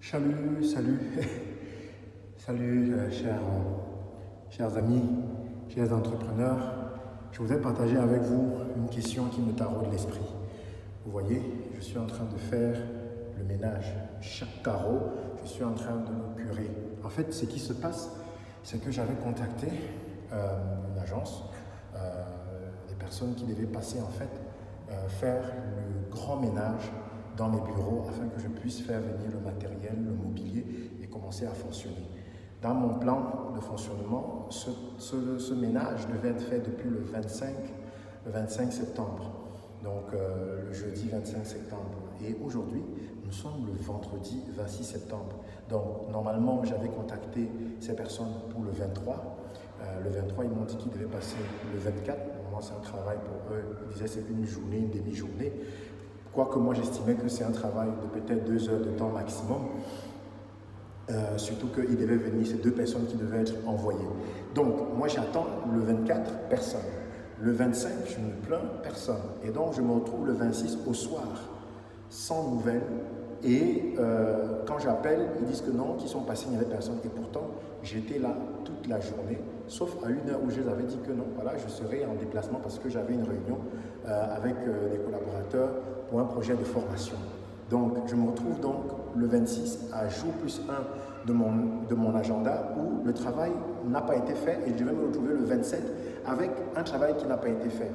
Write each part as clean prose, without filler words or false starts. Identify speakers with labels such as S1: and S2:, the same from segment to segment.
S1: Salut, salut, salut, chers amis, chers entrepreneurs. Je voudrais partager avec vous une question qui me taraude l'esprit. Vous voyez, je suis en train de faire le ménage. Chaque carreau, je suis en train de le curer. En fait, ce qui se passe, c'est que j'avais contacté une agence, des personnes qui devaient passer en fait faire le grand ménage dans mes bureaux afin que je puisse faire venir le matériel, le mobilier et commencer à fonctionner. Dans mon plan de fonctionnement, ce ménage devait être fait depuis le 25 septembre, donc le jeudi 25 septembre. Et aujourd'hui, nous sommes le vendredi 26 septembre. Donc normalement, j'avais contacté ces personnes pour le 23. Le 23, ils m'ont dit qu'ils devaient passer le 24. Normalement, c'est un travail pour eux. Ils disaient c'est une journée, une demi-journée. Quoique moi, j'estimais que c'est un travail de peut-être 2 heures de temps maximum. Surtout qu'il devait venir, ces 2 personnes qui devaient être envoyées. Donc, moi, j'attends le 24, personne. Le 25, je ne plains personne. Et donc, je me retrouve le 26 au soir, sans nouvelles. Et quand j'appelle, ils disent que non, qu'ils sont passés, il n'y avait personne. Et pourtant, j'étais là toute la journée, sauf à une heure où je les avais dit que non, voilà, je serais en déplacement parce que j'avais une réunion avec des collaborateurs pour un projet de formation. Donc, je me retrouve donc le 26 à jour plus 1 de mon agenda où le travail n'a pas été fait et je vais me retrouver le 27 avec un travail qui n'a pas été fait.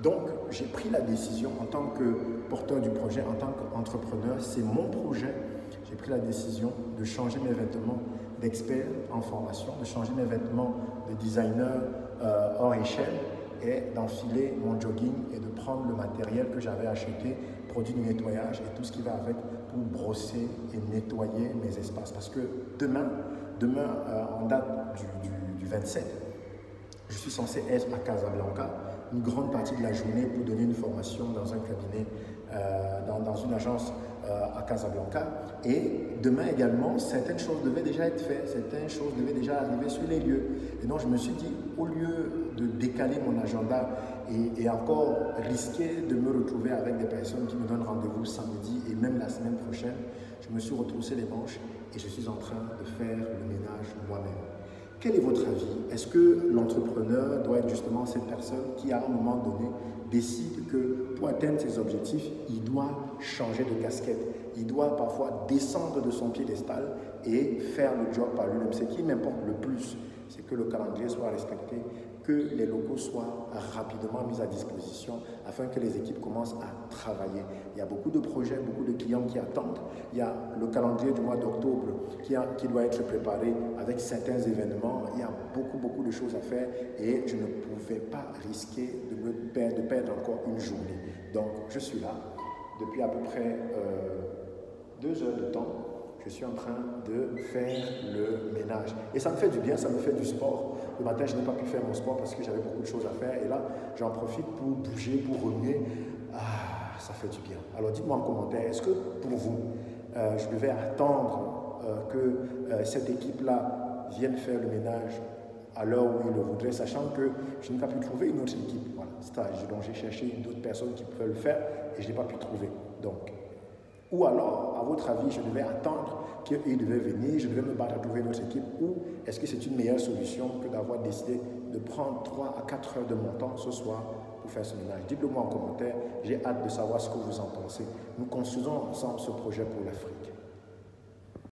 S1: Donc, j'ai pris la décision en tant que porteur du projet, en tant qu'entrepreneur, c'est mon projet. J'ai pris la décision de changer mes vêtements d'expert en formation, de changer mes vêtements de designer hors échelle et d'enfiler mon jogging et de prendre le matériel que j'avais acheté, produit de nettoyage et tout ce qui va avec pour brosser et nettoyer mes espaces. Parce que demain en date du 27, je suis censé être à Casablanca une grande partie de la journée pour donner une formation dans un cabinet, dans une agence à Casablanca. Et demain également, certaines choses devaient déjà être faites, certaines choses devaient déjà arriver sur les lieux. Et donc je me suis dit, au lieu de décaler mon agenda et encore risquer de me retrouver avec des personnes qui me donnent rendez-vous samedi et même la semaine prochaine, je me suis retroussé les manches et je suis en train de faire le ménage moi-même. Quel est votre avis? Est-ce que l'entrepreneur doit être justement cette personne qui, à un moment donné, décide que pour atteindre ses objectifs, il doit changer de casquette? Il doit parfois descendre de son piédestal et faire le job par lui-même. Ce qui m'importe le plus, c'est que le calendrier soit respecté, que les locaux soient rapidement mis à disposition afin que les équipes commencent à travailler. Il y a beaucoup de projets, beaucoup de clients qui attendent. Il y a le calendrier du mois d'octobre qui doit être préparé avec certains événements. Il y a beaucoup de choses à faire et je ne pouvais pas risquer de perdre encore une journée. Donc, je suis là depuis à peu près 2 heures de temps. Je suis en train de faire le ménage. Et ça me fait du bien, ça me fait du sport. Le matin, je n'ai pas pu faire mon sport parce que j'avais beaucoup de choses à faire. Et là, j'en profite pour bouger, pour remuer. Ah, ça fait du bien. Alors, dites-moi en commentaire, est-ce que pour vous, je devais attendre que cette équipe-là vienne faire le ménage à l'heure où il le voudrait, sachant que je n'ai pas pu trouver une autre équipe. Voilà, stage. Donc, j'ai cherché d'autres personnes qui pouvaient le faire et je n'ai pas pu trouver. Donc, ou alors, à votre avis, je devais attendre qu'ils devaient venir, je devais me battre à trouver une autre équipe, ou est-ce que c'est une meilleure solution que d'avoir décidé de prendre 3 à 4 heures de mon temps ce soir pour faire ce ménage? Dites-le moi en commentaire, j'ai hâte de savoir ce que vous en pensez. Nous construisons ensemble ce projet pour l'Afrique.